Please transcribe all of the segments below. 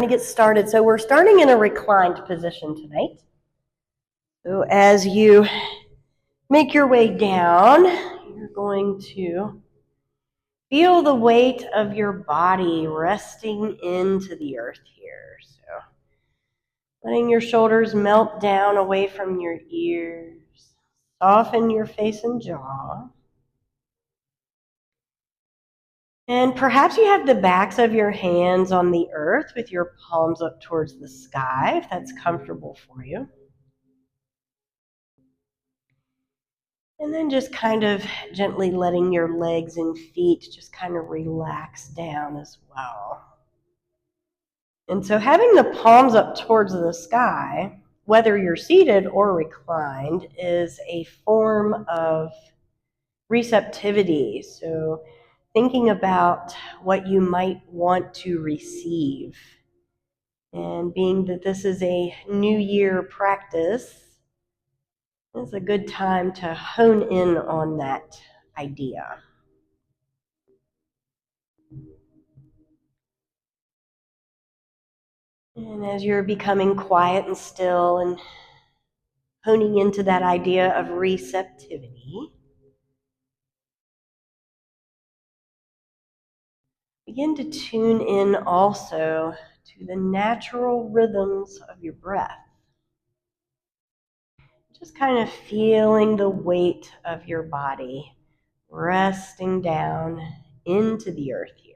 To get started. So we're starting in a reclined position tonight. So as you make your way down, you're going to feel the weight of your body resting into the earth here. So letting your shoulders melt down away from your ears. Soften your face and jaw. And perhaps you have the backs of your hands on the earth with your palms up towards the sky, if that's comfortable for you. And then just kind of gently letting your legs and feet just kind of relax down as well. And so having the palms up towards the sky, whether you're seated or reclined, is a form of receptivity. So thinking about what you might want to receive. And being that this is a New Year practice, it's a good time to hone in on that idea. And as you're becoming quiet and still and honing into that idea of receptivity, begin to tune in also to the natural rhythms of your breath. Just kind of feeling the weight of your body resting down into the earth here.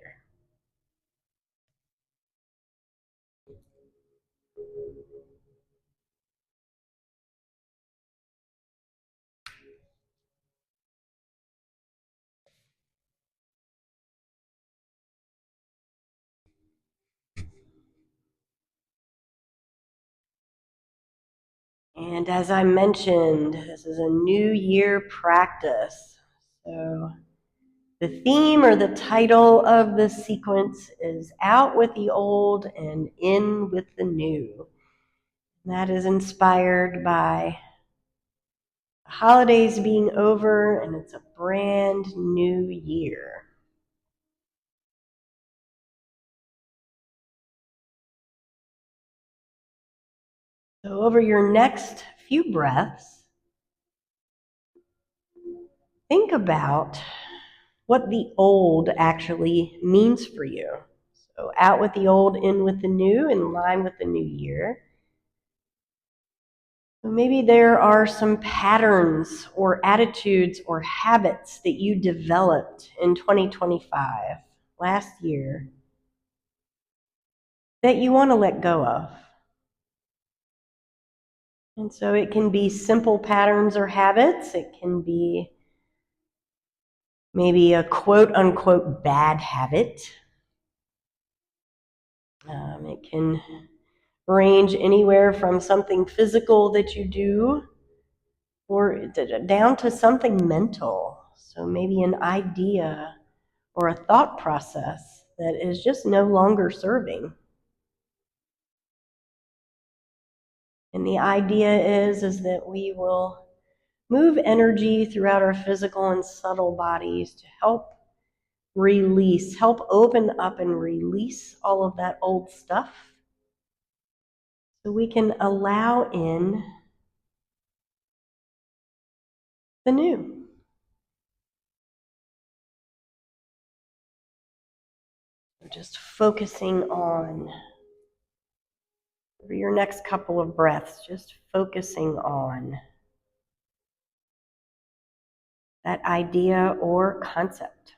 And as I mentioned, this is a New Year practice. So the theme or the title of this sequence is Out with the Old and In with the New. And that is inspired by the holidays being over and it's a brand new year. So over your next few breaths, think about what the old actually means for you. So out with the old, in with the new, in line with the new year. So maybe there are some patterns or attitudes or habits that you developed in 2025, last year, that you want to let go of. And so it can be simple patterns or habits. It can be maybe a quote-unquote bad habit. It can range anywhere from something physical that you do or down to something mental. So maybe an idea or a thought process that is just no longer serving. And the idea is that we will move energy throughout our physical and subtle bodies to help release, help open up and release all of that old stuff so we can allow in the new. We're just focusing on, for your next couple of breaths, just focusing on that idea or concept.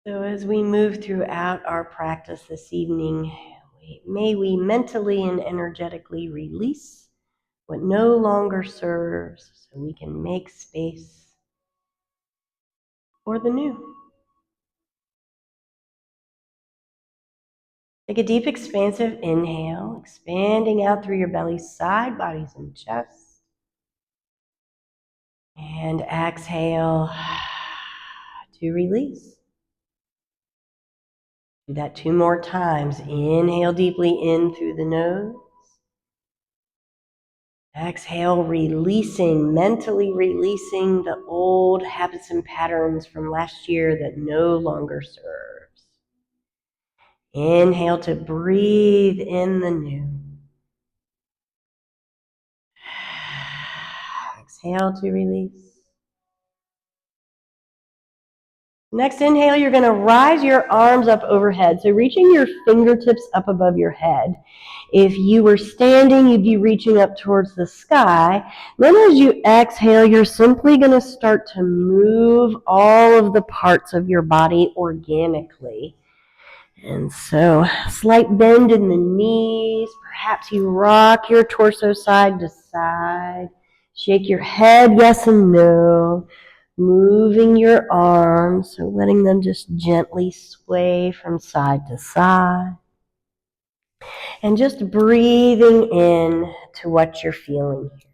So as we move throughout our practice this evening, may we mentally and energetically release what no longer serves so we can make space or the new. Take a deep, expansive inhale, expanding out through your belly, side bodies, and chest. And exhale to release. Do that 2 more times. Inhale deeply in through the nose. Exhale, mentally releasing the old habits and patterns from last year that no longer serves. Inhale to breathe in the new. Exhale to release. Next inhale, you're going to rise your arms up overhead. So reaching your fingertips up above your head. If you were standing, you'd be reaching up towards the sky. Then as you exhale, you're simply going to start to move all of the parts of your body organically. And so, slight bend in the knees. Perhaps you rock your torso side to side. Shake your head, yes and no. Moving your arms, so letting them just gently sway from side to side. And just breathing in to what you're feeling here.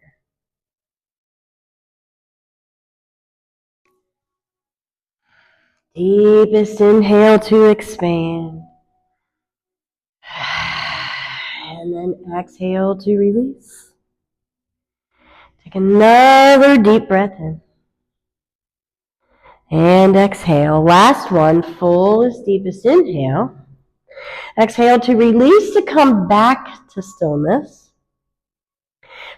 Deepest inhale to expand. And then exhale to release. Take another deep breath in. And exhale. Last one, fullest, deepest inhale. Exhale to release, to come back to stillness.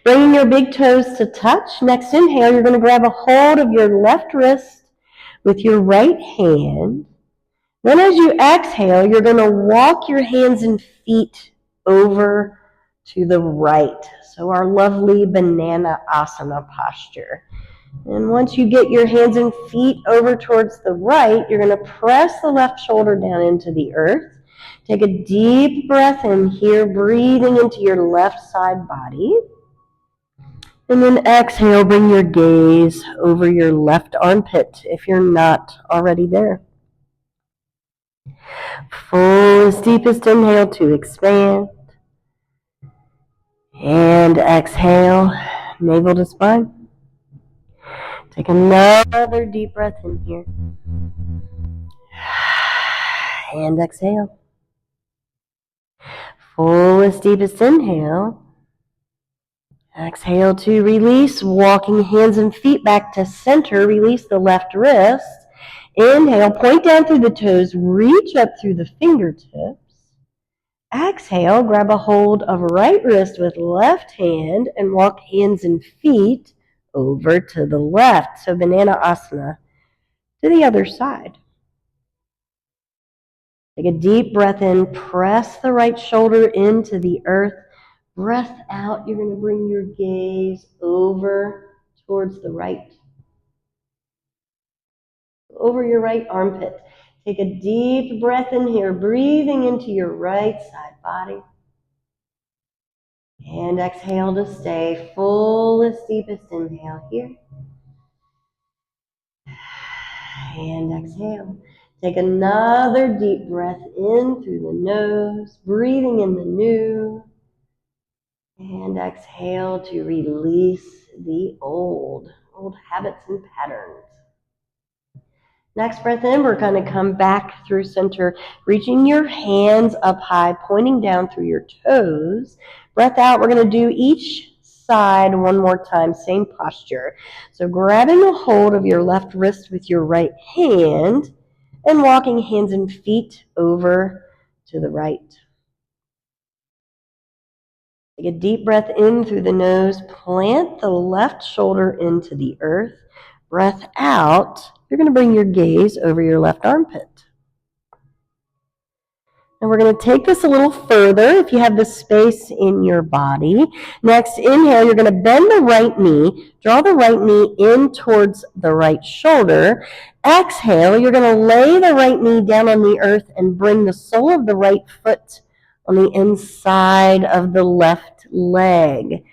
Bringing your big toes to touch. Next inhale, you're going to grab a hold of your left wrist with your right hand. Then as you exhale, you're going to walk your hands and feet over to the right. So our lovely banana asana posture. And once you get your hands and feet over towards the right, you're going to press the left shoulder down into the earth. Take a deep breath in here, breathing into your left side body. And then exhale, bring your gaze over your left armpit if you're not already there. Fullest, deepest inhale to expand. And exhale, navel to spine. Take another deep breath in here. And exhale. Fullest, deepest inhale. Exhale to release, walking hands and feet back to center. Release the left wrist. Inhale, point down through the toes, reach up through the fingertips. Exhale, grab a hold of right wrist with left hand and walk hands and feet over to the left. So banana asana to the other side. Take a deep breath in, press the right shoulder into the earth. Breath out, you're going to bring your gaze over towards the right. Over your right armpit. Take a deep breath in here, breathing into your right side body. And exhale to stay. Fullest, deepest inhale here. And exhale. Take another deep breath in through the nose, breathing in the new. And exhale to release the old habits and patterns. Next breath in, we're going to come back through center, reaching your hands up high, pointing down through your toes. Breath out, we're going to do each side one more time, same posture. So grabbing a hold of your left wrist with your right hand and walking hands and feet over to the right. Take a deep breath in through the nose, plant the left shoulder into the earth. Breath out, you're going to bring your gaze over your left armpit. And we're going to take this a little further if you have the space in your body. Next, inhale, you're going to bend the right knee, draw the right knee in towards the right shoulder. Exhale, you're going to lay the right knee down on the earth and bring the sole of the right foot on the inside of the left leg.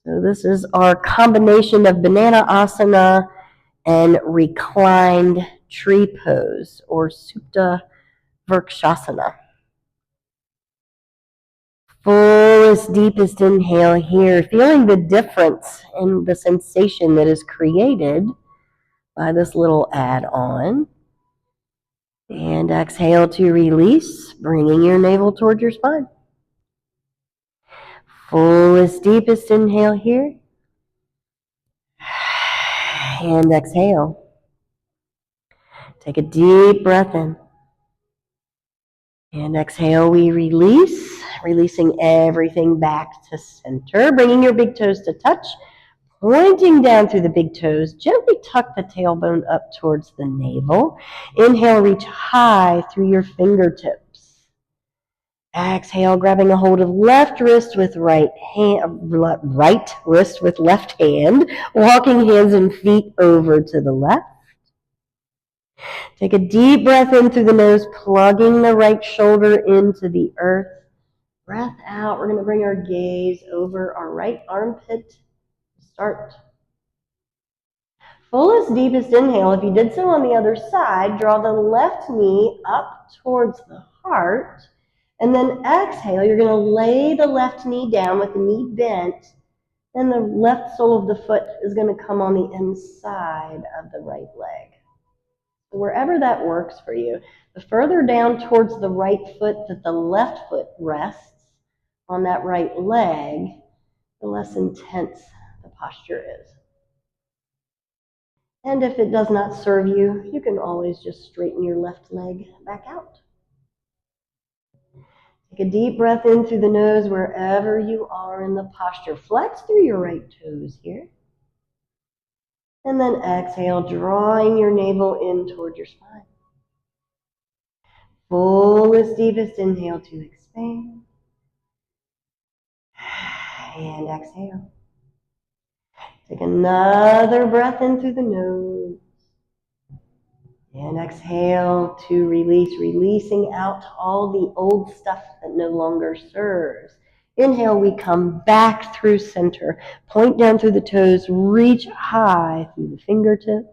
So this is our combination of banana asana and reclined tree pose or Supta Vrikshasana. Fullest, deepest inhale here, feeling the difference in the sensation that is created by this little add-on. And exhale to release, bringing your navel toward your spine. Fullest, deepest inhale here. And exhale. Take a deep breath in. And exhale, we release, releasing everything back to center, bringing your big toes to touch, pointing down through the big toes. Gently tuck the tailbone up towards the navel. Inhale, reach high through your fingertips. Exhale, grabbing a hold of left wrist with right wrist with left hand, walking hands and feet over to the left. Take a deep breath in through the nose, plugging the right shoulder into the earth. Breath out. We're going to bring our gaze over our right armpit. Start. Fullest, deepest inhale. If you did so on the other side, draw the left knee up towards the heart. And then exhale. You're going to lay the left knee down with the knee bent. And the left sole of the foot is going to come on the inside of the right leg. Wherever that works for you. The further down towards the right foot that the left foot rests on that right leg, the less intense the posture is. And if it does not serve you, you can always just straighten your left leg back out. Take a deep breath in through the nose wherever you are in the posture. Flex through your right toes here. And then exhale, drawing your navel in toward your spine. Fullest, deepest inhale to expand. And exhale. Take another breath in through the nose. And exhale to release, releasing out all the old stuff that no longer serves. Inhale, we come back through center. Point down through the toes, reach high through the fingertips.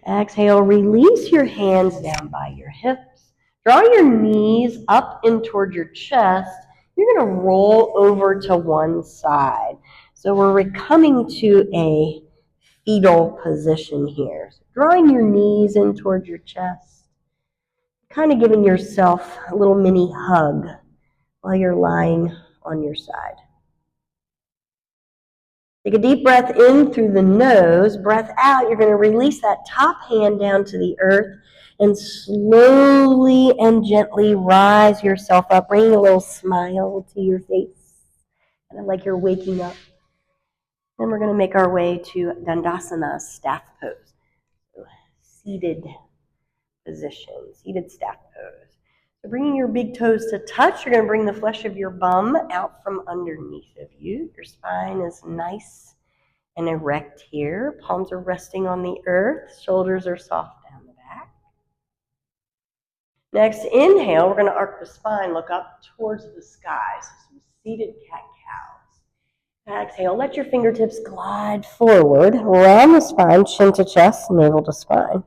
Exhale, release your hands down by your hips. Draw your knees up in toward your chest. You're going to roll over to one side. So we're coming to a fetal position here. So drawing your knees in towards your chest. Kind of giving yourself a little mini hug while you're lying on your side. Take a deep breath in through the nose. Breath out. You're going to release that top hand down to the earth and slowly and gently rise yourself up, bringing a little smile to your face, kind of like you're waking up. Then we're going to make our way to Dandasana, staff pose. So, seated position, seated staff pose. So bringing your big toes to touch, you're going to bring the flesh of your bum out from underneath of you. Your spine is nice and erect here. Palms are resting on the earth. Shoulders are soft down the back. Next, inhale, we're going to arc the spine, look up towards the sky. So some seated cat-cows. Exhale, let your fingertips glide forward, around the spine, chin to chest, navel to spine.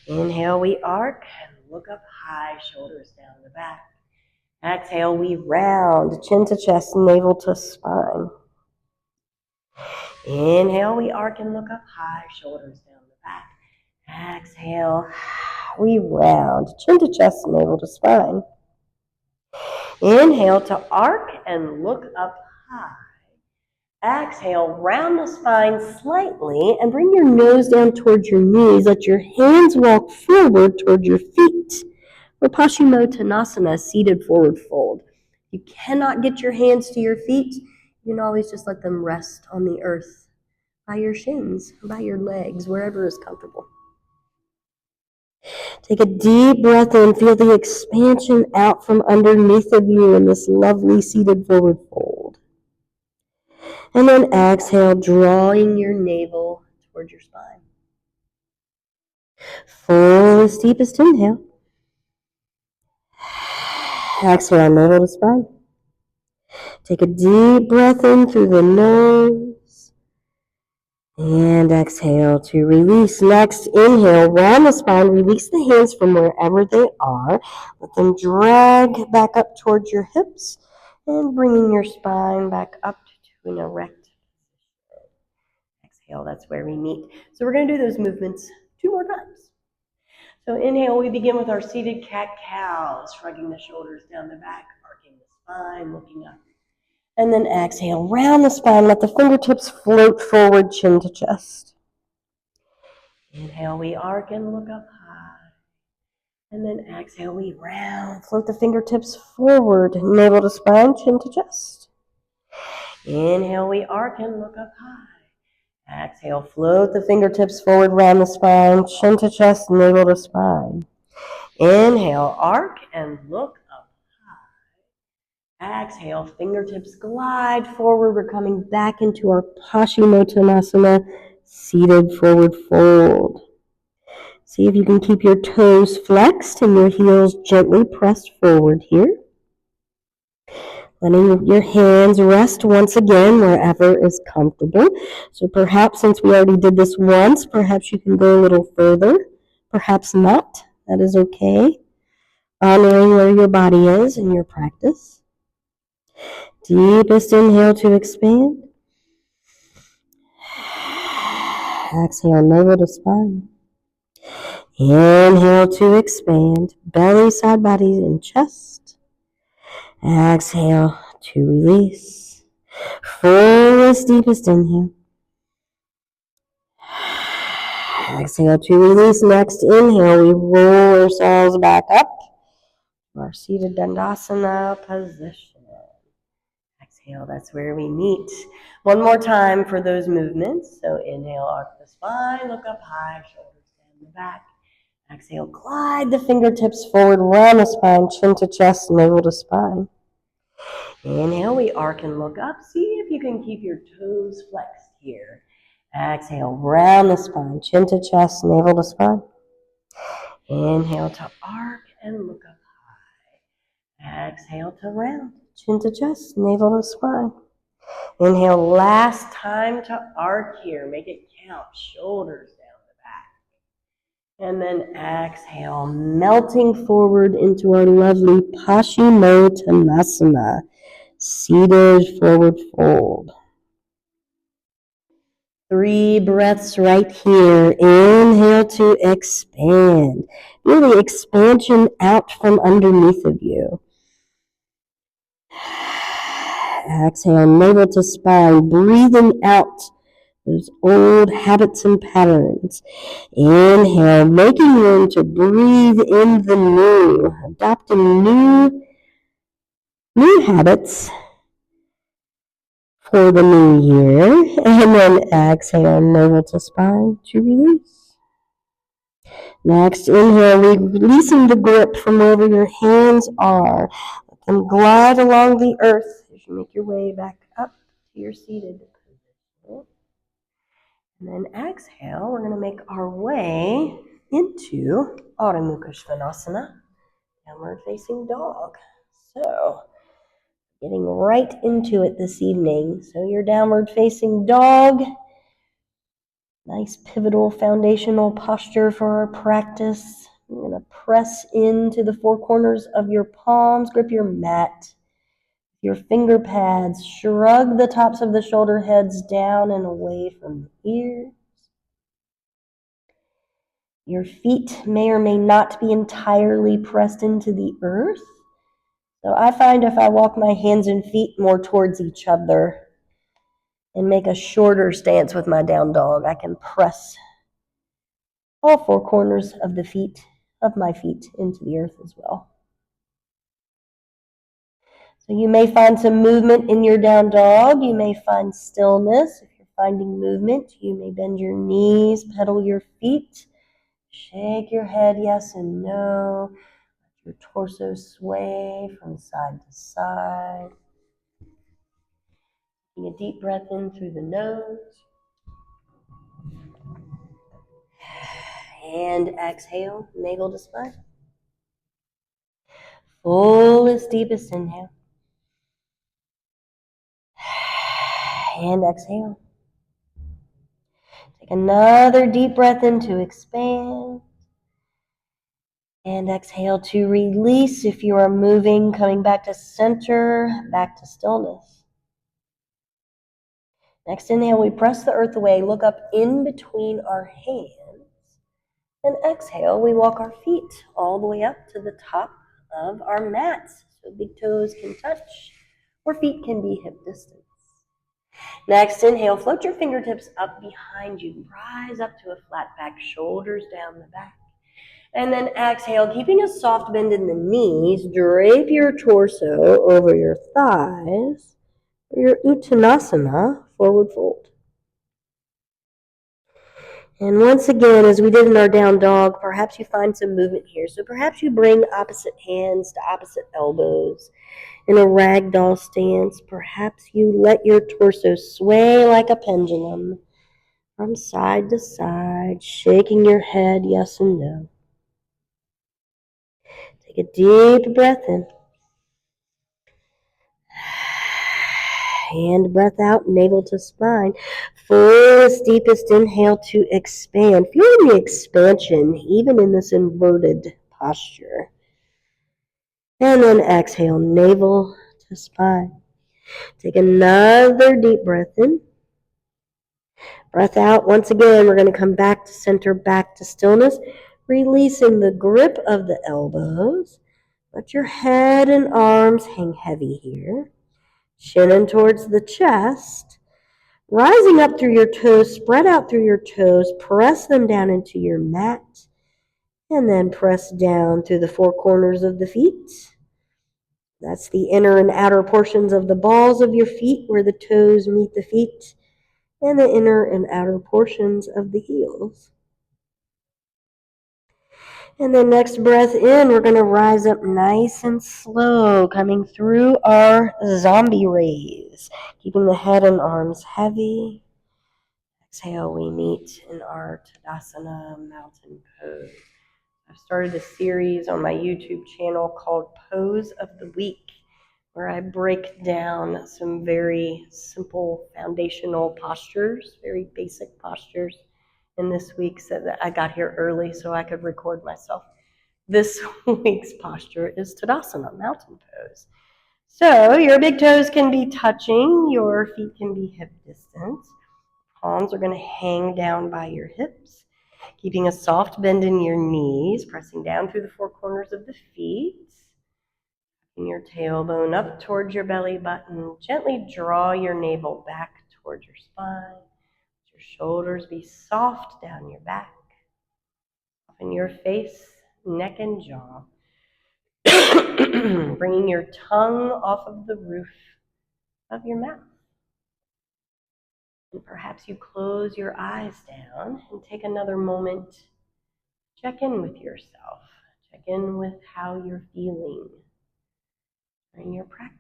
Inhale, we arc and look up high, shoulders down the back. Exhale, we round, chin to chest, navel to spine. Inhale, we arc and look up high, shoulders down the back. Exhale, we round, chin to chest, navel to spine. Inhale to arc and look up high. Exhale, round the spine slightly and bring your nose down towards your knees. Let your hands walk forward toward your feet. Paschimottanasana, seated forward fold. You cannot get your hands to your feet. You can always just let them rest on the earth by your shins, by your legs, wherever is comfortable. Take a deep breath in. Feel the expansion out from underneath of you in this lovely seated forward fold. And then exhale, drawing your navel towards your spine. Fullest, deepest inhale. Exhale, navel to spine. Take a deep breath in through the nose. And exhale to release. Next, inhale, round the spine, release the hands from wherever they are. Let them drag back up towards your hips and bringing your spine back up to an erect. Exhale, that's where we meet. So we're going to do those movements 2 more times. So inhale, we begin with our seated cat-cow, shrugging the shoulders down the back, arcing the spine, looking up. And then exhale, round the spine, let the fingertips float forward, chin to chest. Inhale, we arc and look up high. And then exhale, we round, float the fingertips forward, navel to spine, chin to chest. Inhale, we arc and look up high. Exhale, float the fingertips forward, round the spine, chin to chest, navel to spine. Inhale, arc and look up high. Exhale, fingertips glide forward. We're coming back into our Paschimottanasana, seated forward fold. See if you can keep your toes flexed and your heels gently pressed forward here. Letting your hands rest once again wherever is comfortable. So perhaps since we already did this once, perhaps you can go a little further. Perhaps not. That is okay. Honoring where your body is in your practice. Deepest inhale to expand. Exhale, navel to spine. Inhale to expand. Belly, side body, and chest. Exhale to release. Fullest, deepest inhale. Exhale to release. Next inhale, we roll ourselves back up to our seated Dandasana position. Exhale, that's where we meet. One more time for those movements. So inhale, arc the spine, look up high, shoulders down the back. Exhale, glide the fingertips forward, round the spine, chin to chest, navel to spine. Inhale, we arc and look up. See if you can keep your toes flexed here. Exhale, round the spine, chin to chest, navel to spine. Inhale to arc and look up high. Exhale to round, chin to chest, navel to spine. Inhale, last time to arc here. Make it count. Shoulders down the back. And then exhale, melting forward into our lovely Paschimottanasana, seated forward fold. 3 breaths right here. Inhale to expand. Feel the expansion out from underneath of you. Exhale, navel to spine, breathing out those old habits and patterns. Inhale, making room to breathe in the new, adopting new habits for the new year. And then exhale, navel to spine to release. Next, inhale, releasing the grip from wherever your hands are. Let them glide along the earth as you make your way back up to your seated position. And then exhale, we're going to make our way into Ardha Chandrasana, downward facing dog. So, getting right into it this evening. So your downward facing dog, nice pivotal foundational posture for our practice. You're going to press into the 4 corners of your palms, grip your mat, your finger pads, shrug the tops of the shoulder heads down and away from the ears. Your feet may or may not be entirely pressed into the earth. So I find if I walk my hands and feet more towards each other and make a shorter stance with my down dog, I can press all 4 corners of my feet into the earth as well. So you may find some movement in your down dog. You may find stillness. If you're finding movement, you may bend your knees, pedal your feet, shake your head yes and no. Let your torso sway from side to side. Taking a deep breath in through the nose. And exhale, navel to spine. Fullest, deepest inhale. And exhale. Take another deep breath in to expand. And exhale to release. If you are moving, coming back to center, back to stillness. Next inhale, we press the earth away, look up in between our hands. And exhale, we walk our feet all the way up to the top of our mats. So big toes can touch, or feet can be hip distance. Next inhale, float your fingertips up behind you. Rise up to a flat back, shoulders down the back. And then exhale, keeping a soft bend in the knees, drape your torso over your thighs for your Uttanasana, forward fold. And once again, as we did in our down dog, perhaps you find some movement here. So perhaps you bring opposite hands to opposite elbows in a ragdoll stance. Perhaps you let your torso sway like a pendulum from side to side, shaking your head yes and no. Take a deep breath in. Hand breath out, navel to spine. Fullest, deepest inhale to expand. Feeling the expansion even in this inverted posture. And then exhale, navel to spine. Take another deep breath in. Breath out. Once again, we're going to come back to center, back to stillness. Releasing the grip of the elbows. Let your head and arms hang heavy here. Chin in towards the chest. Rising up through your toes, spread out through your toes, press them down into your mat, and then press down through the four corners of the feet. That's the inner and outer portions of the balls of your feet where the toes meet the feet, and the inner and outer portions of the heels. And then next breath in, we're going to rise up nice and slow, coming through our zombie raise, keeping the head and arms heavy. Exhale, we meet in our Tadasana mountain pose. I've started a series on my YouTube channel called Pose of the Week, where I break down some very simple foundational postures, very basic postures. And this week, so that I got here early so I could record myself. This week's posture is Tadasana, mountain pose. So your big toes can be touching, your feet can be hip distance. Palms are going to hang down by your hips, keeping a soft bend in your knees, pressing down through the four corners of the feet. Tucking your tailbone up towards your belly button. Gently draw your navel back towards your spine. Let your shoulders be soft down your back. Soften your face, neck, and jaw. Bringing your tongue off of the roof of your mouth. And perhaps you close your eyes down and take another moment. Check in with yourself. Check in with how you're feeling during your practice.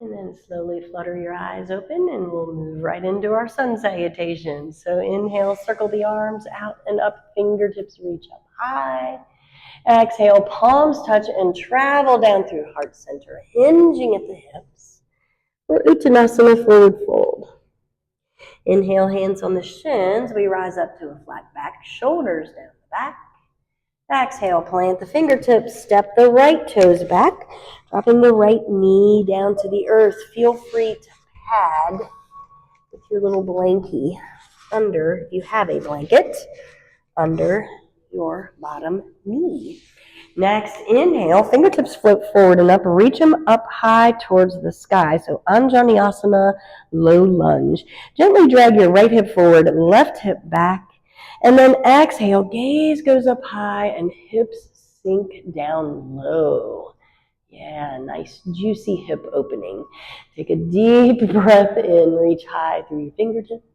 And then slowly flutter your eyes open and we'll move right into our sun salutation. So inhale, circle the arms out and up, fingertips reach up high. Exhale, palms touch and travel down through heart center, hinging at the hips. For Uttanasana, forward fold. Inhale, hands on the shins. We rise up to a flat back, shoulders down the back. Exhale, plant the fingertips, step the right toes back, dropping the right knee down to the earth. Feel free to pad with your little blankie under, if you have a blanket, under your bottom knee. Next, inhale, fingertips float forward and up, reach them up high towards the sky. So Anjaneyasana, low lunge. Gently drag your right hip forward, left hip back, and then exhale, gaze goes up high and hips sink down low. Yeah, nice juicy hip opening. Take a deep breath in, reach high through your fingertips.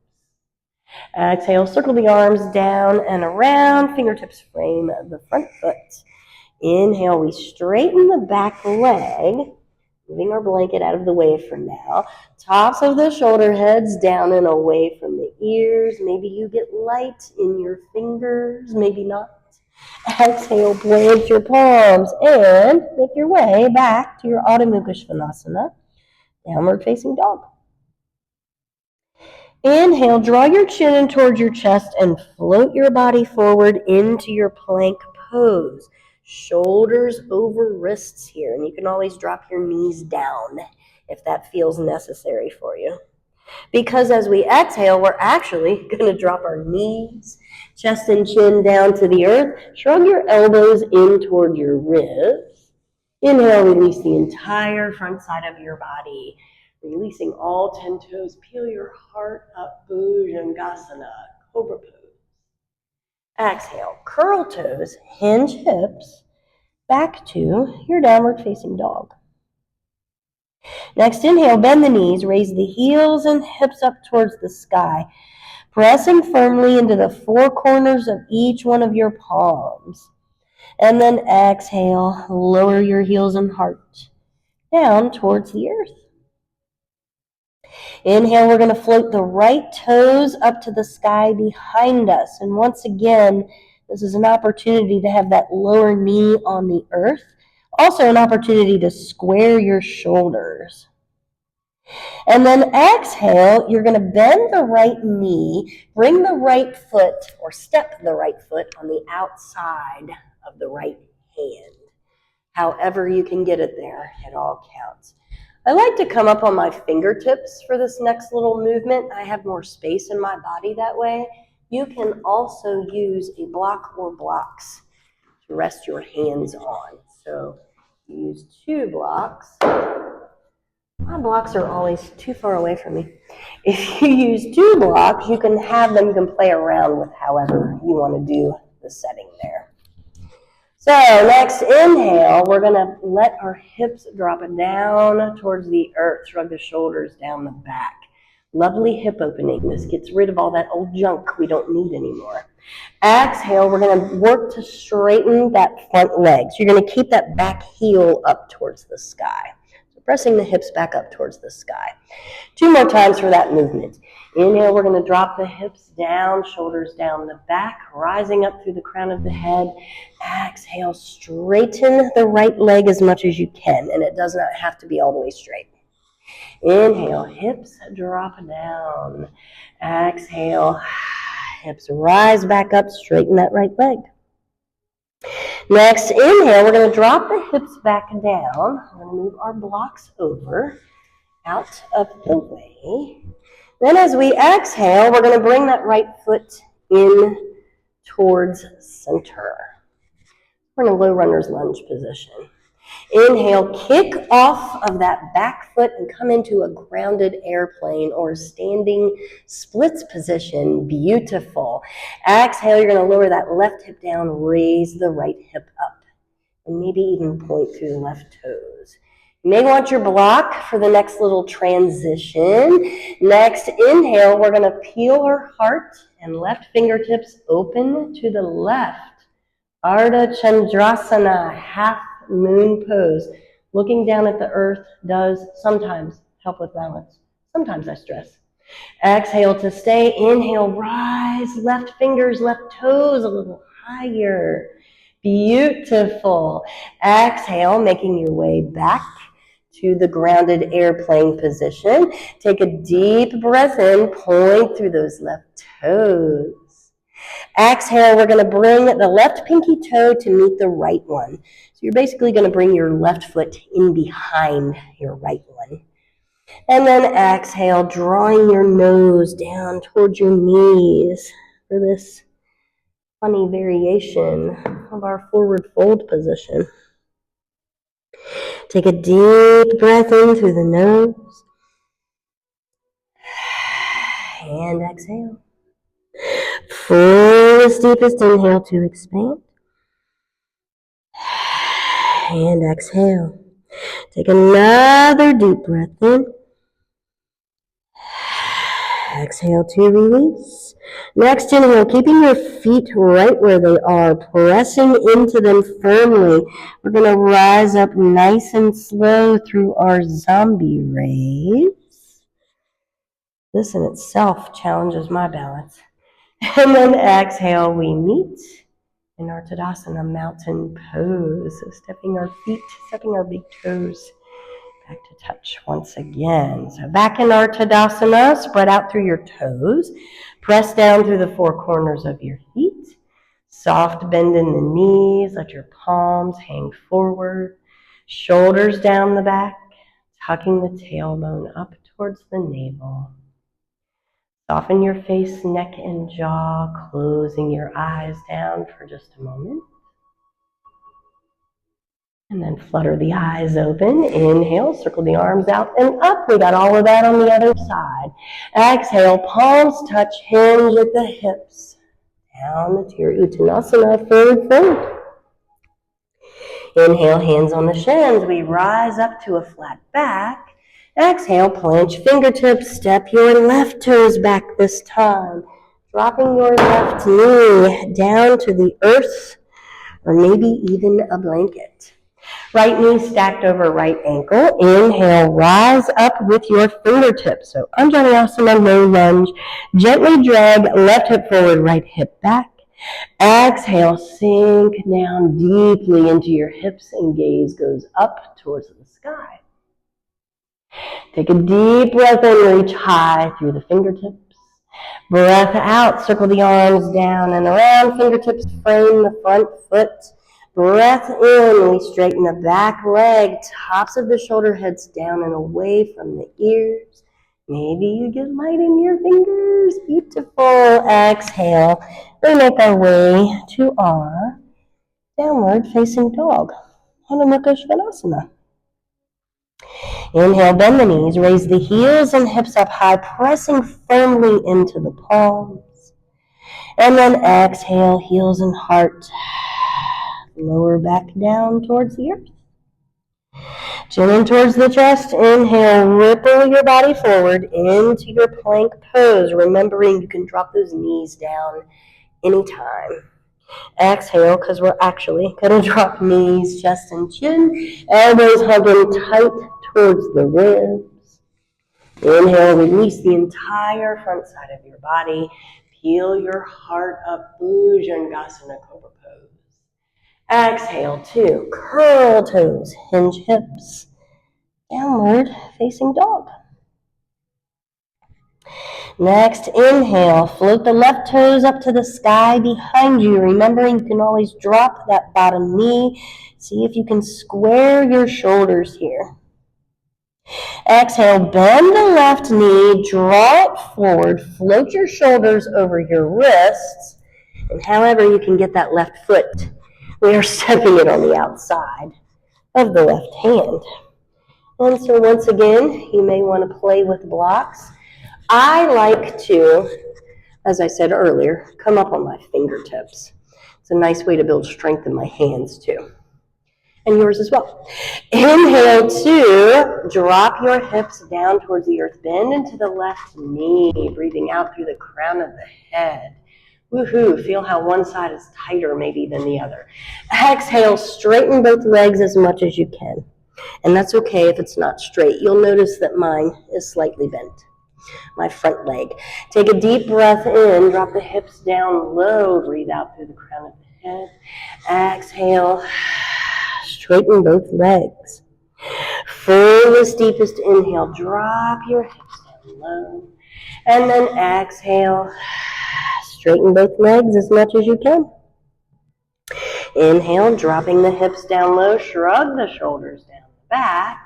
Exhale, circle the arms down and around, fingertips frame the front foot. Inhale, we straighten the back leg, moving our blanket out of the way for now. Tops of the shoulder heads down and away from the ears. Maybe you get light in your fingers, maybe not. Exhale, plant your palms and make your way back to your Adho Mukha Svanasana. downward facing dog. Inhale, draw your chin in towards your chest and float your body forward into your plank pose. Shoulders over wrists here, and you can always drop your knees down if that feels necessary for you. Because as we exhale, we're actually going to drop our knees, chest and chin down to the earth. Shrug your elbows in toward your ribs. Inhale, release the entire front side of your body. Releasing all 10 toes. Peel your heart up, Bhujangasana, Cobra pose. Exhale, curl toes, hinge hips, back to your downward facing dog. Next, inhale, bend the knees, raise the heels and hips up towards the sky, pressing firmly into the four corners of each one of your palms. And then exhale, lower your heels and heart down towards the earth. Inhale, we're going to float the right toes up to the sky behind us. And once again, this is an opportunity to have that lower knee on the earth. Also an opportunity to square your shoulders. And then exhale, you're going to bend the right knee, bring the right foot, or step the right foot on the outside of the right hand. However you can get it there, it all counts. I like to come up on my fingertips for this next little movement. I have more space in my body that way. You can also use a block or blocks to rest your hands on. So use 2 blocks. My blocks are always too far away from me. If you use 2 blocks, you can play around with however you want to do the setting there. So next inhale, we're going to let our hips drop down towards the earth. Shrug the shoulders down the back. Lovely hip opening. This gets rid of all that old junk we don't need anymore. Exhale, we're going to work to straighten that front leg. So you're going to keep that back heel up towards the sky. So pressing the hips back up towards the sky. 2 more times for that movement. Inhale, we're going to drop the hips down, shoulders down the back, rising up through the crown of the head. Exhale, straighten the right leg as much as you can, and it does not have to be all the way straight. Inhale, hips drop down. Exhale, hips rise back up, straighten that right leg. Next, inhale, we're going to drop the hips back down. We're going to move our blocks over, out of the way. Then as we exhale, we're going to bring that right foot in towards center. We're in a low runner's lunge position. Inhale, kick off of that back foot and come into a grounded airplane or standing splits position. Beautiful. Exhale, you're going to lower that left hip down, raise the right hip up, and maybe even point through the left toes. You may want your block for the next little transition. Next, inhale, we're going to peel our heart and left fingertips open to the left. Ardha Chandrasana, half moon pose. Looking down at the earth does sometimes help with balance. Sometimes I stress. Exhale to stay. Inhale, rise. Left fingers, left toes a little higher. Beautiful. Exhale, making your way back to the grounded airplane position. Take a deep breath in, point through those left toes. Exhale, we're going to bring the left pinky toe to meet the right one. So you're basically going to bring your left foot in behind your right one. And then exhale, drawing your nose down towards your knees for this funny variation of our forward fold position. Take a deep breath in through the nose. And exhale. Fullest, deepest inhale to expand. And exhale. Take another deep breath in. Exhale to release. Next inhale, keeping your feet right where they are, pressing into them firmly. We're going to rise up nice and slow through our zombie raise. This in itself challenges my balance. And then exhale, we meet in our Tadasana mountain pose. So stepping our big toes Back to touch once again. So back in Ardha Chandrasana, spread out through your toes. Press down through the four corners of your feet. Soft bend in the knees. Let your palms hang forward. Shoulders down the back. Tucking the tailbone up towards the navel. Soften your face, neck, and jaw. Closing your eyes down for just a moment. And then flutter the eyes open. Inhale, circle the arms out and up. We got all of that on the other side. Exhale, palms touch, hinge at the hips. Down to your Uttanasana, forward fold. Inhale, hands on the shins. We rise up to a flat back. Exhale, planche fingertips. Step your left toes back this time. Dropping your left knee down to the earth or maybe even a blanket. Right knee stacked over right ankle. Inhale, rise up with your fingertips. So Anjaneyasana, low lunge. Gently drag left hip forward, right hip back. Exhale, sink down deeply into your hips and gaze goes up towards the sky. Take a deep breath in, reach high through the fingertips. Breath out, circle the arms down and around. Fingertips frame the front foot. Breath in, we straighten the back leg, tops of the shoulder heads down and away from the ears. Maybe you get light in your fingers. Beautiful. Exhale. We make our way to our downward facing dog. Adho Mukha Svanasana. Inhale, bend the knees, raise the heels and hips up high, pressing firmly into the palms. And then exhale, heels and heart. Lower back down towards the earth. Chin in towards the chest. Inhale, ripple your body forward into your plank pose. Remembering you can drop those knees down anytime. Exhale, because we're actually going to drop knees, chest and chin. Elbows hugging tight towards the ribs. Inhale, release the entire front side of your body. Peel your heart up, Bhujangasana Cobra Pose. Exhale, two, curl toes, hinge hips, downward facing dog. Next, inhale, float the left toes up to the sky behind you. Remembering you can always drop that bottom knee. See if you can square your shoulders here. Exhale, bend the left knee, draw it forward, float your shoulders over your wrists, and however you can get that left foot. We are stepping it on the outside of the left hand. And so once again, you may want to play with blocks. I like to, as I said earlier, come up on my fingertips. It's a nice way to build strength in my hands too. And yours as well. Inhale, two, drop your hips down towards the earth. Bend into the left knee, breathing out through the crown of the head. Woohoo, feel how one side is tighter maybe than the other. Exhale, straighten both legs as much as you can. And that's okay if it's not straight. You'll notice that mine is slightly bent, my front leg. Take a deep breath in, drop the hips down low, breathe out through the crown of the head. Exhale, straighten both legs. Fullest, deepest inhale, drop your hips down low. And then exhale, straighten both legs as much as you can. Inhale, dropping the hips down low, shrug the shoulders down the back.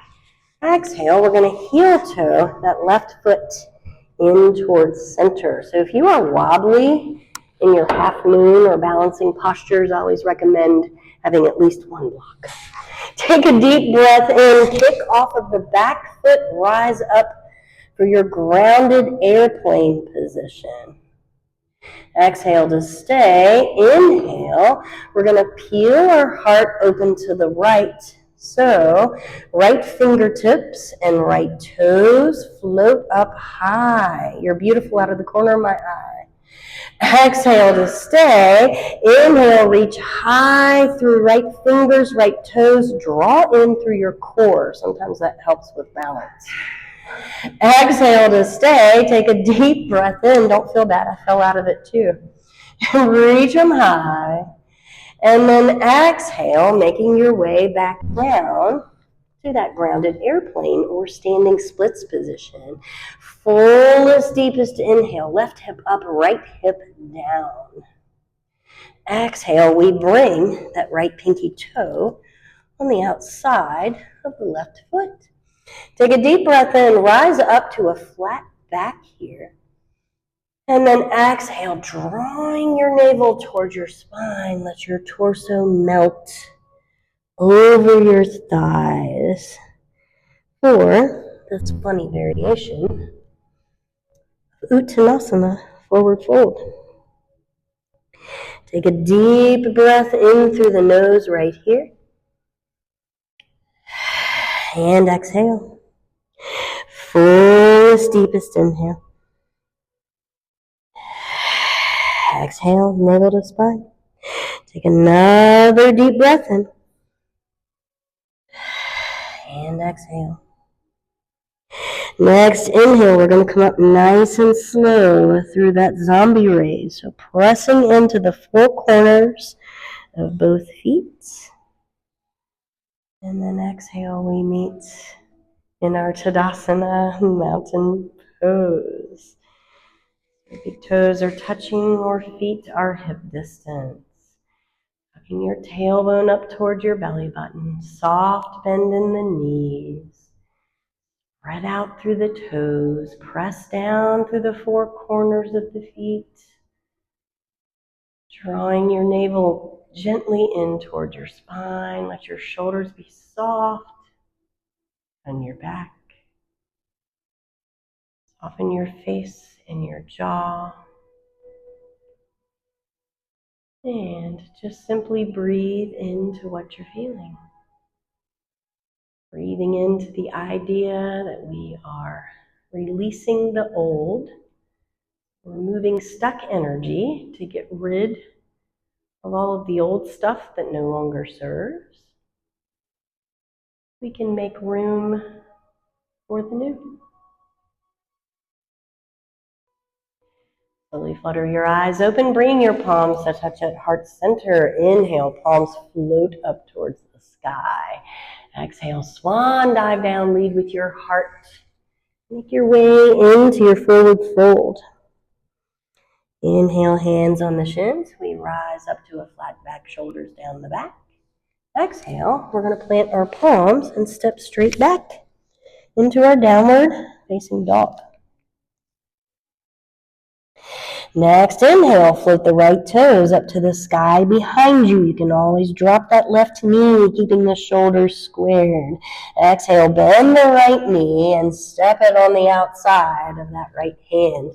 Exhale, we're going to heel toe that left foot in towards center. So if you are wobbly in your half moon or balancing postures, I always recommend having at least one block. Take a deep breath in, kick off of the back foot, rise up for your grounded airplane position. Exhale to stay. Inhale. We're going to peel our heart open to the right. So right fingertips and right toes float up high. You're beautiful out of the corner of my eye. Exhale to stay. Inhale, reach high through right fingers, right toes. Draw in through your core. Sometimes that helps with balance. Exhale to stay. Take a deep breath in. Don't feel bad. I fell out of it too. Reach them high. And then exhale, making your way back down to that grounded airplane or standing splits position. Fullest, deepest inhale, left hip up, right hip down. Exhale, we bring that right pinky toe on the outside of the left foot. Take a deep breath in, rise up to a flat back here. And then exhale, drawing your navel towards your spine. Let your torso melt over your thighs. Or this funny variation, Uttanasana, forward fold. Take a deep breath in through the nose right here. And exhale. Fullest, deepest inhale. Exhale, navel to spine. Take another deep breath in. And exhale. Next inhale, we're going to come up nice and slow through that zombie raise. So pressing into the four corners of both feet. And then exhale, we meet in our Tadasana mountain pose. Big toes are touching or feet are hip distance. Tucking your tailbone up towards your belly button. Soft bend in the knees. Spread out through the toes. Press down through the four corners of the feet. Drawing your navel gently in towards your spine. Let your shoulders be soft on your back. Soften your face and your jaw. And just simply breathe into what you're feeling. Breathing into the idea that we are releasing the old, removing stuck energy to get rid of all of the old stuff that no longer serves. We can make room for the new. Slowly flutter your eyes open, bring your palms to touch at heart center. Inhale, palms float up towards the sky. Exhale, swan dive down, lead with your heart. Make your way into your forward fold. Inhale, hands on the shins. We rise up to a flat back, shoulders down the back. Exhale, we're going to plant our palms and step straight back into our downward facing dog. Next, inhale, float the right toes up to the sky behind you. You can always drop that left knee, keeping the shoulders squared. Exhale, bend the right knee and step it on the outside of that right hand,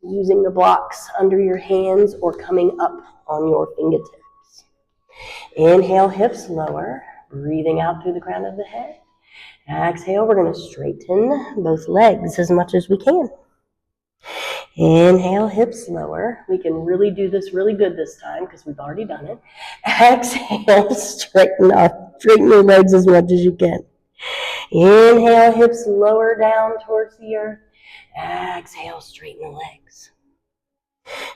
using the blocks under your hands or coming up on your fingertips. Inhale, hips lower, breathing out through the crown of the head. Exhale, we're going to straighten both legs as much as we can. Inhale, hips lower. We can really do this really good this time because we've already done it. Exhale, straighten your legs as much as you can. Inhale, hips lower down towards the earth. Exhale, straighten the legs.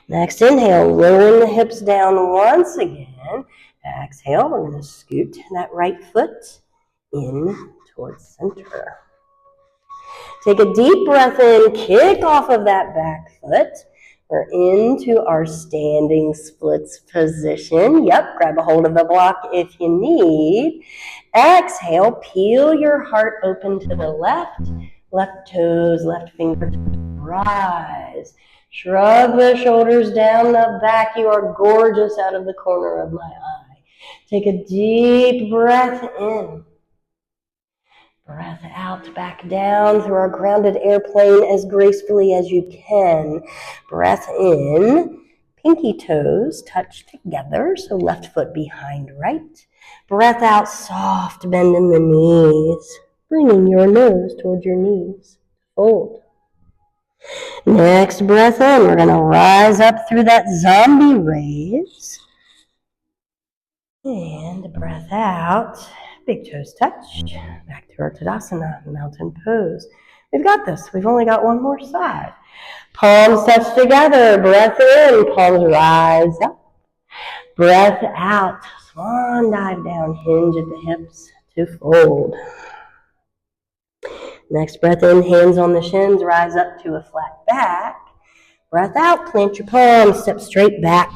Next inhale, rolling the hips down once again. Exhale, we're going to scoot that right foot in towards center. Take a deep breath in, kick off of that back foot. We're into our standing splits position. Yep, grab a hold of the block if you need. Exhale, peel your heart open to the left. Left toes, left fingertips, rise. Shrug the shoulders down the back. You are gorgeous out of the corner of my eye. Take a deep breath in. Breath out, back down through our grounded airplane as gracefully as you can. Breath in, pinky toes touch together, so left foot behind right. Breath out, soft bend in the knees, bringing your nose towards your knees. Fold. Next breath in, we're going to rise up through that zombie raise. And breath out, big toes touch, back to our Tadasana, mountain pose. We've got this. We've only got one more side. Palms touch together, breath in, palms rise up. Breath out, swan dive down, hinge at the hips to fold. Next breath in, hands on the shins, rise up to a flat back. Breath out, plant your palms, step straight back.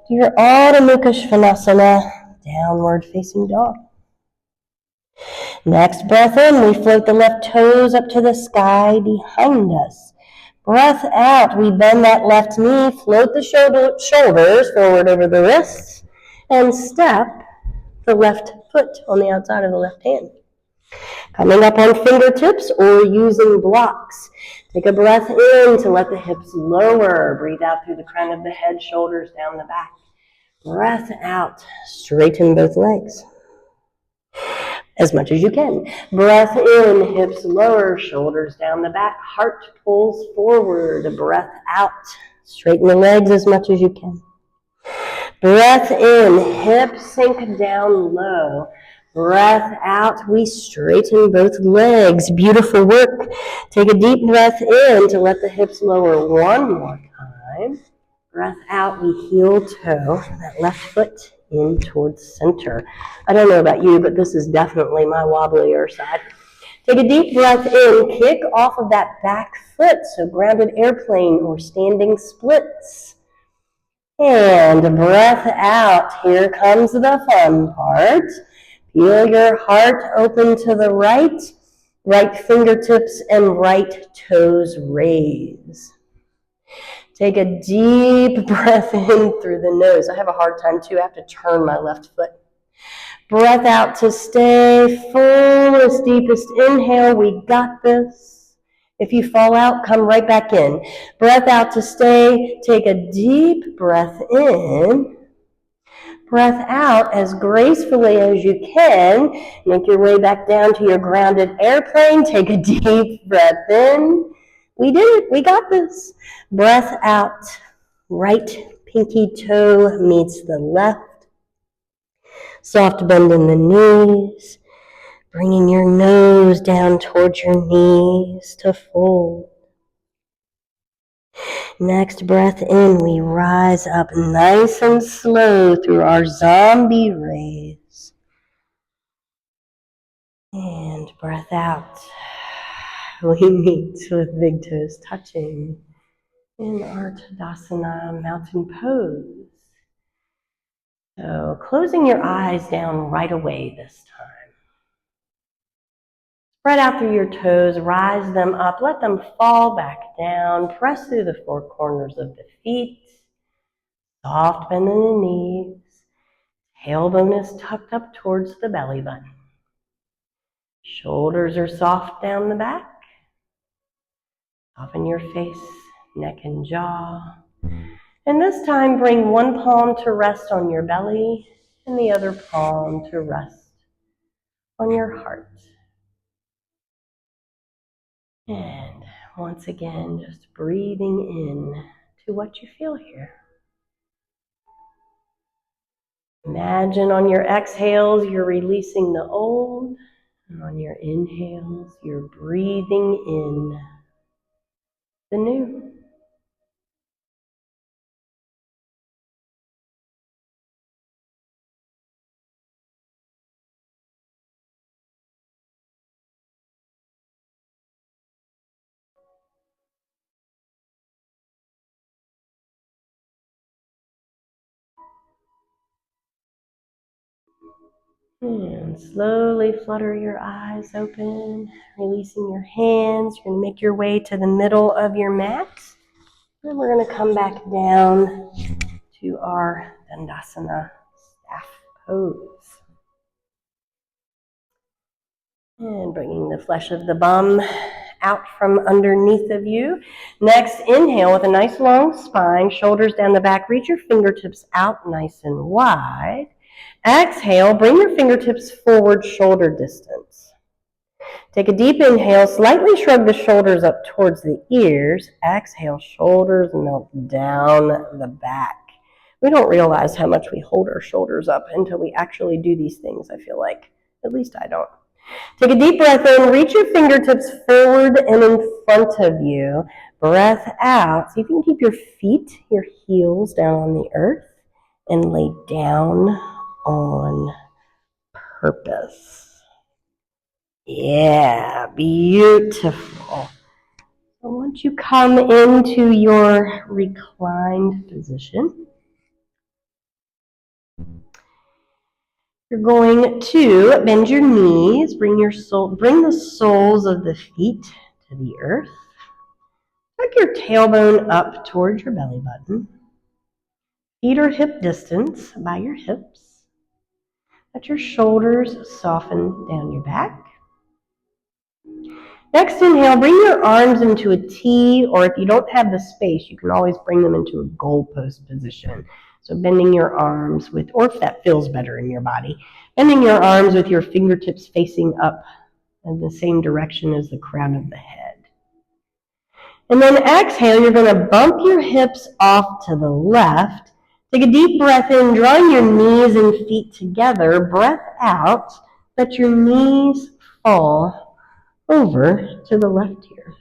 Do your Ardha Chandrasana, downward facing dog. Next breath in, we float the left toes up to the sky behind us. Breath out, we bend that left knee, float the shoulders forward over the wrists, and step the left foot on the outside of the left hand. Coming up on fingertips or using blocks. Take a breath in to let the hips lower. Breathe out through the crown of the head, shoulders down the back. Breath out, straighten both legs as much as you can. Breath in, hips lower, shoulders down the back, heart pulls forward. Breath out, straighten the legs as much as you can. Breath in, hips sink down low. Breath out, we straighten both legs. Beautiful work. Take a deep breath in to let the hips lower one more time. Breath out, we heel toe that left foot in towards center. I don't know about you, but this is definitely my wobblier side. Take a deep breath in, kick off of that back foot, so grounded airplane or standing splits. And breath out, here comes the fun part. Feel your heart open to the right, right fingertips and right toes raise. Take a deep breath in through the nose. I have a hard time too. I have to turn my left foot. Breath out to stay fullest, deepest inhale. We got this. If you fall out, come right back in. Breath out to stay. Take a deep breath in. Breath out as gracefully as you can. Make your way back down to your grounded airplane. Take a deep breath in. We did it. We got this. Breath out. Right pinky toe meets the left. Soft bend in the knees. Bringing your nose down towards your knees to fold. Next breath in, we rise up nice and slow through our zombie raise. And breath out. We meet with big toes touching in Ardha Chandrasana, mountain pose. So closing your eyes down right away this time. Spread out through your toes, rise them up, let them fall back down, press through the four corners of the feet, soft bend in the knees, tailbone is tucked up towards the belly button. Shoulders are soft down the back, soften your face, neck and jaw. And this time bring one palm to rest on your belly and the other palm to rest on your heart. And once again, just breathing in to what you feel here. Imagine on your exhales, you're releasing the old, and on your inhales, you're breathing in the new. And slowly flutter your eyes open, releasing your hands. You're going to make your way to the middle of your mat. And we're going to come back down to our Dandasana staff pose. And bringing the flesh of the bum out from underneath of you. Next, inhale with a nice long spine, shoulders down the back. Reach your fingertips out nice and wide. Exhale, bring your fingertips forward, shoulder distance. Take a deep inhale, slightly shrug the shoulders up towards the ears. Exhale, shoulders melt down the back. We don't realize how much we hold our shoulders up until we actually do these things, I feel like. At least I don't. Take a deep breath in, reach your fingertips forward and in front of you. Breath out. See if you can keep your feet, your heels down on the earth and lay down on purpose. Yeah, beautiful. So once you come into your reclined position, you're going to bend your knees, bring the soles of the feet to the earth. Tuck your tailbone up towards your belly button. Feet are hip distance by your hips. Let your shoulders soften down your back. Next inhale, bring your arms into a T, or if you don't have the space, you can always bring them into a goalpost position. So bending your arms with, or if that feels better in your body, bending your arms with your fingertips facing up in the same direction as the crown of the head. And then exhale, you're going to bump your hips off to the left. Take a deep breath in, drawing your knees and feet together. Breath out, let your knees fall over to the left here.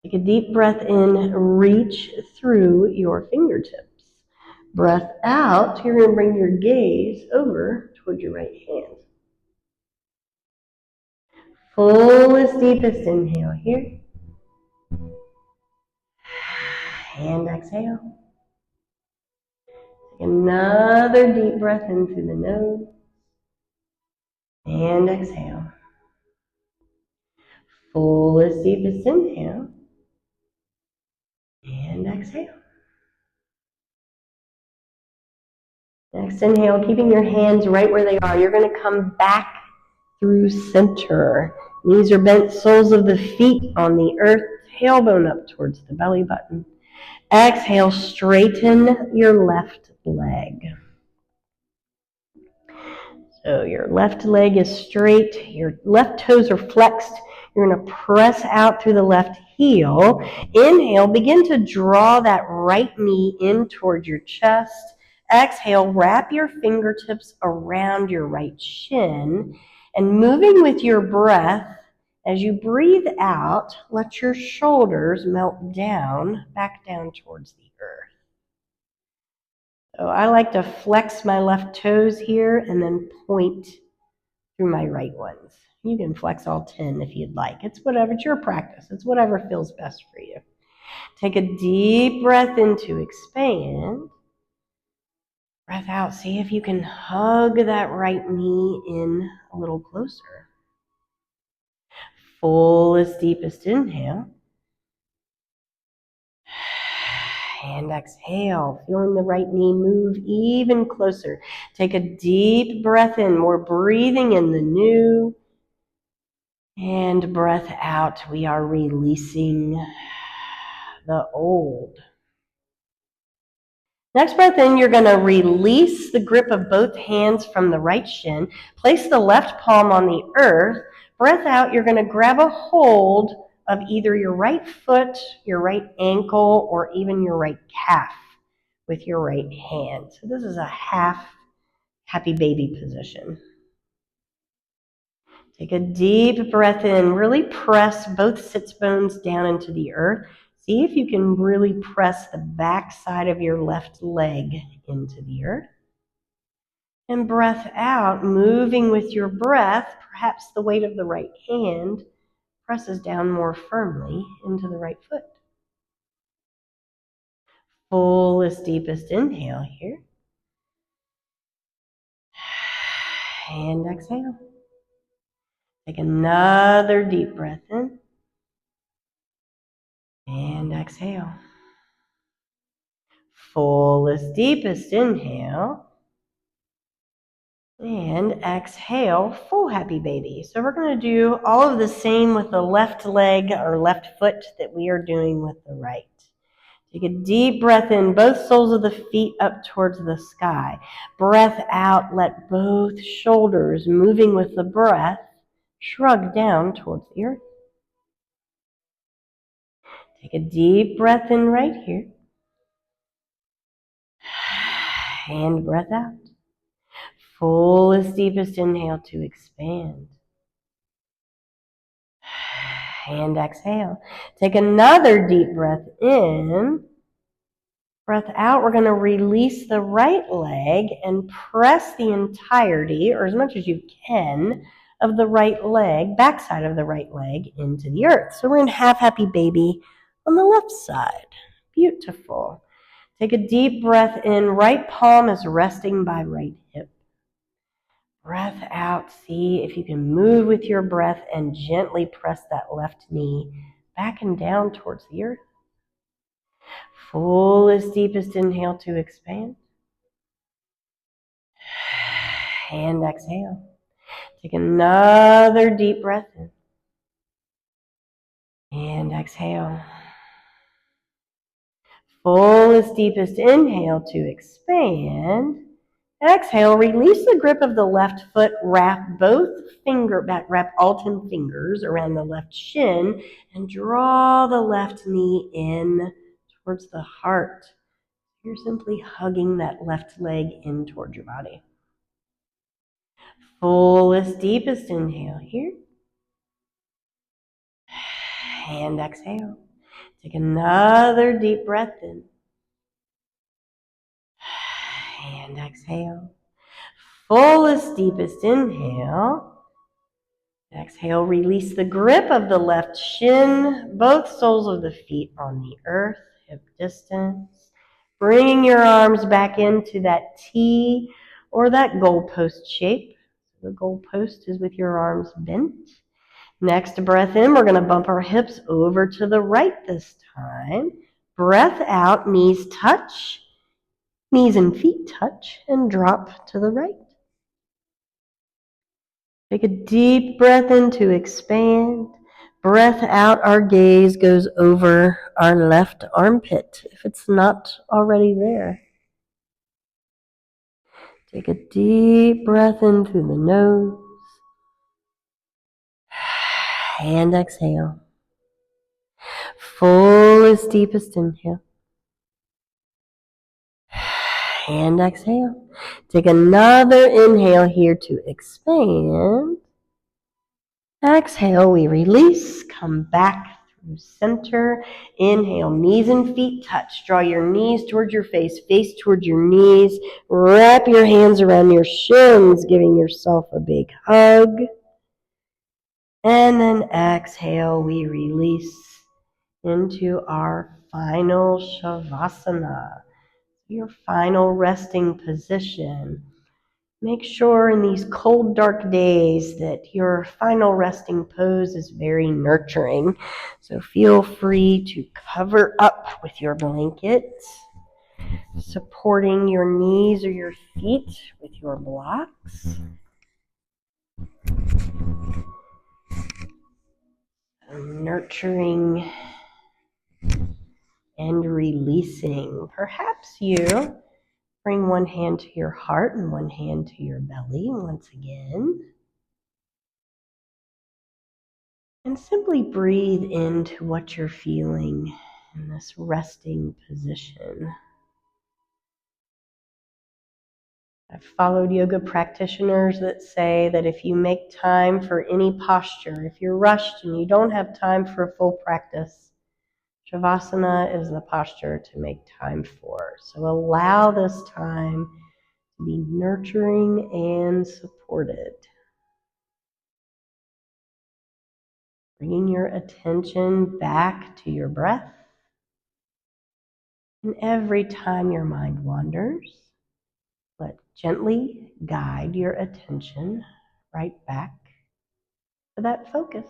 Take a deep breath in, reach through your fingertips. Breath out, you're going to bring your gaze over toward your right hand. Fullest, deepest inhale here. And exhale. Take another deep breath in through the nose. And exhale. Fullest, deepest inhale. And exhale. Next inhale, keeping your hands right where they are. You're going to come back through center. Knees are bent, soles of the feet on the earth, tailbone up towards the belly button. Exhale, straighten your left leg. So your left leg is straight, your left toes are flexed. You're going to press out through the left heel. Inhale, begin to draw that right knee in towards your chest. Exhale, wrap your fingertips around your right shin. And moving with your breath, as you breathe out, let your shoulders melt down, back down towards the earth. So I like to flex my left toes here and then point through my right ones. You can flex all 10 if you'd like. It's whatever, it's your practice. It's whatever feels best for you. Take a deep breath in to expand. Breath out. See if you can hug that right knee in a little closer. Fullest, deepest inhale. And exhale, feeling the right knee move even closer. Take a deep breath in. We're breathing in the new. And breath out. We are releasing the old. Next breath in, you're going to release the grip of both hands from the right shin. Place the left palm on the earth. Breath out, you're going to grab a hold of either your right foot, your right ankle, or even your right calf with your right hand. So this is a half happy baby position. Take a deep breath in. Really press both sits bones down into the earth. See if you can really press the back side of your left leg into the earth. And breath out, moving with your breath, perhaps the weight of the right hand presses down more firmly into the right foot. Fullest, deepest inhale here. And exhale. Take another deep breath in. And exhale. Fullest, deepest inhale. And exhale, full happy baby. So we're going to do all of the same with the left leg or left foot that we are doing with the right. Take a deep breath in, both soles of the feet up towards the sky. Breath out, let both shoulders, moving with the breath, shrug down towards the earth. Take a deep breath in right here. And breath out. Fullest, deepest inhale to expand. And exhale. Take another deep breath in. Breath out, we're going to release the right leg and press the entirety, or as much as you can, of the right leg, backside of the right leg, into the earth. So we're in half happy baby on the left side. Beautiful. Take a deep breath in. Right palm is resting by right hip. Breath out. See if you can move with your breath and gently press that left knee back and down towards the earth. Fullest, deepest inhale to expand. And exhale. Take another deep breath in. And exhale. Fullest, deepest inhale to expand. Exhale, release the grip of the left foot, wrap all 10 fingers around the left shin, and draw the left knee in towards the heart. You're simply hugging that left leg in towards your body. Fullest, deepest inhale here. And exhale. Take another deep breath in. And exhale. Fullest, deepest inhale. Exhale, release the grip of the left shin, both soles of the feet on the earth, hip distance. Bringing your arms back into that T or that goalpost shape. The goalpost is with your arms bent. Next breath in, we're going to bump our hips over to the right this time. Breath out, knees touch. Knees and feet touch and drop to the right. Take a deep breath in to expand. Breath out, our gaze goes over our left armpit if it's not already there. Take a deep breath in through the nose. And exhale. Fullest, deepest inhale. And exhale. Take another inhale here to expand. Exhale, we release. Come back through center. Inhale, knees and feet touch. Draw your knees towards your face towards your knees. Wrap your hands around your shins, giving yourself a big hug. And then exhale, we release into our final Shavasana, your final resting position. Make sure in these cold, dark days that your final resting pose is very nurturing. So feel free to cover up with your blanket, supporting your knees or your feet with your blocks. Nurturing and releasing. Perhaps you bring one hand to your heart and one hand to your belly once again. And simply breathe into what you're feeling in this resting position. I've followed yoga practitioners that say that if you make time for any posture, if you're rushed and you don't have time for a full practice, Shavasana is the posture to make time for. So allow this time to be nurturing and supported. Bringing your attention back to your breath. And every time your mind wanders, gently guide your attention right back to that focus.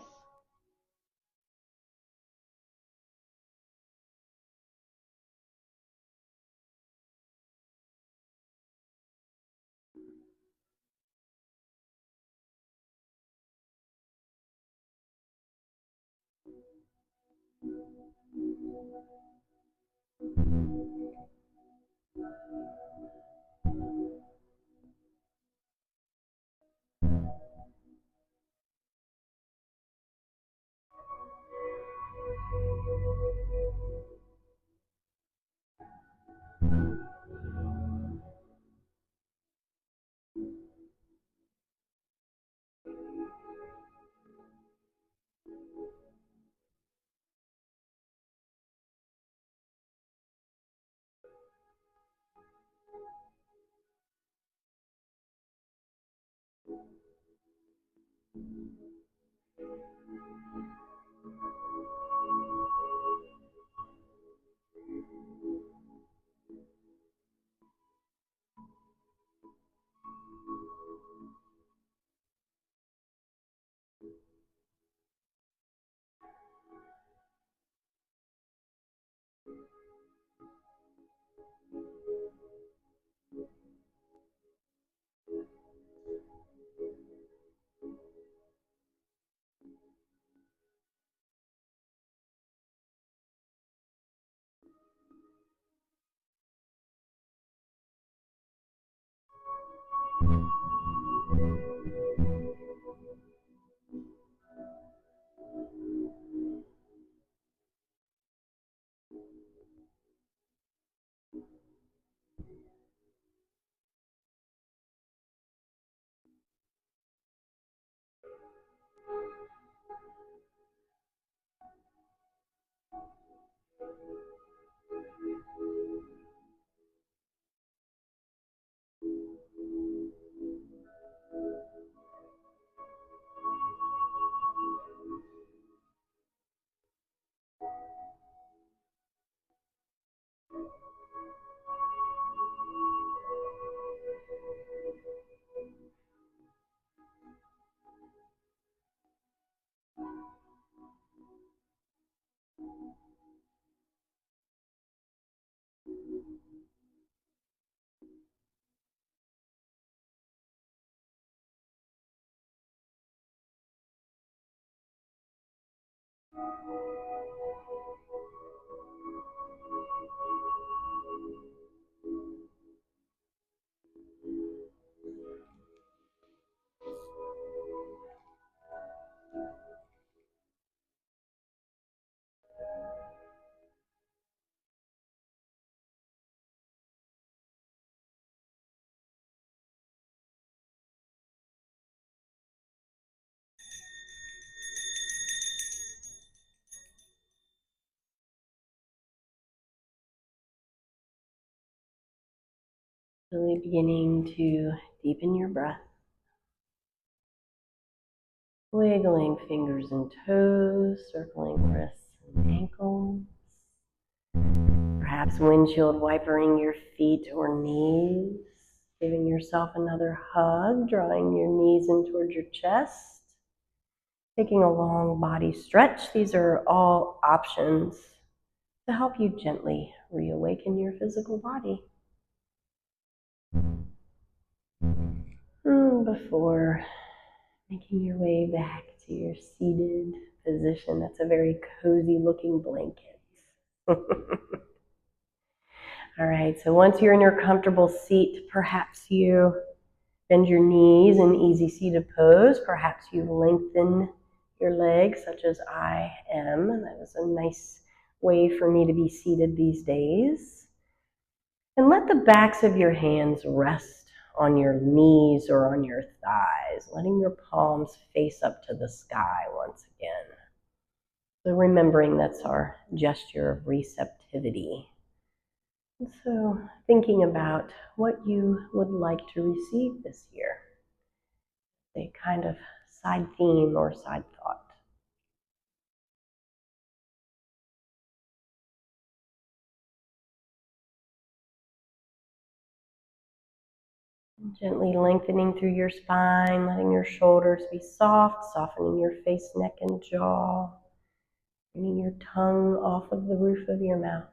Really beginning to deepen your breath. Wiggling fingers and toes, circling wrists and ankles. Perhaps windshield wipering your feet or knees. Giving yourself another hug, drawing your knees in towards your chest. Taking a long body stretch. These are all options to help you gently reawaken your physical body. Before making your way back to your seated position, that's a very cozy looking blanket. All right, so once you're in your comfortable seat, perhaps you bend your knees in easy seated pose. Perhaps you lengthen your legs, such as I am. That is a nice way for me to be seated these days. And let the backs of your hands rest on your knees or on your thighs, letting your palms face up to the sky once again. So remembering that's our gesture of receptivity. And so thinking about what you would like to receive this year. A kind of side theme or side thought. Gently lengthening through your spine, letting your shoulders be soft, softening your face, neck, and jaw. Bringing your tongue off of the roof of your mouth.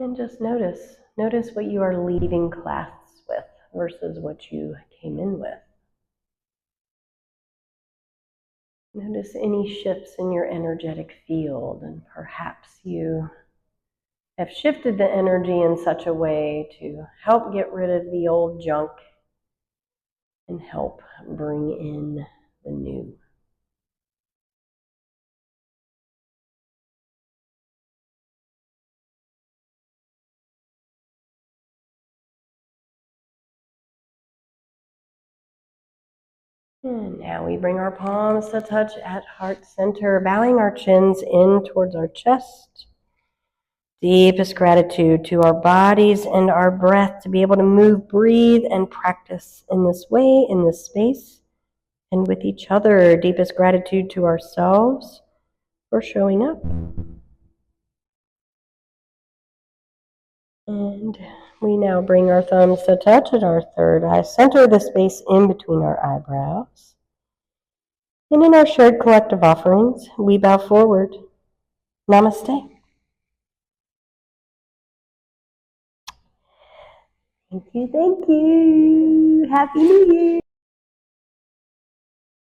And just notice what you are leaving class with versus what you came in with. Notice any shifts in your energetic field, and perhaps you have shifted the energy in such a way to help get rid of the old junk and help bring in the new. And now we bring our palms to touch at heart center, bowing our chins in towards our chest. Deepest gratitude to our bodies and our breath to be able to move, breathe, and practice in this way, in this space, and with each other. Deepest gratitude to ourselves for showing up. And we now bring our thumbs to touch at our third eye center, the space in between our eyebrows. And in our shared collective offerings, we bow forward. Namaste. Thank you, thank you. Happy New Year.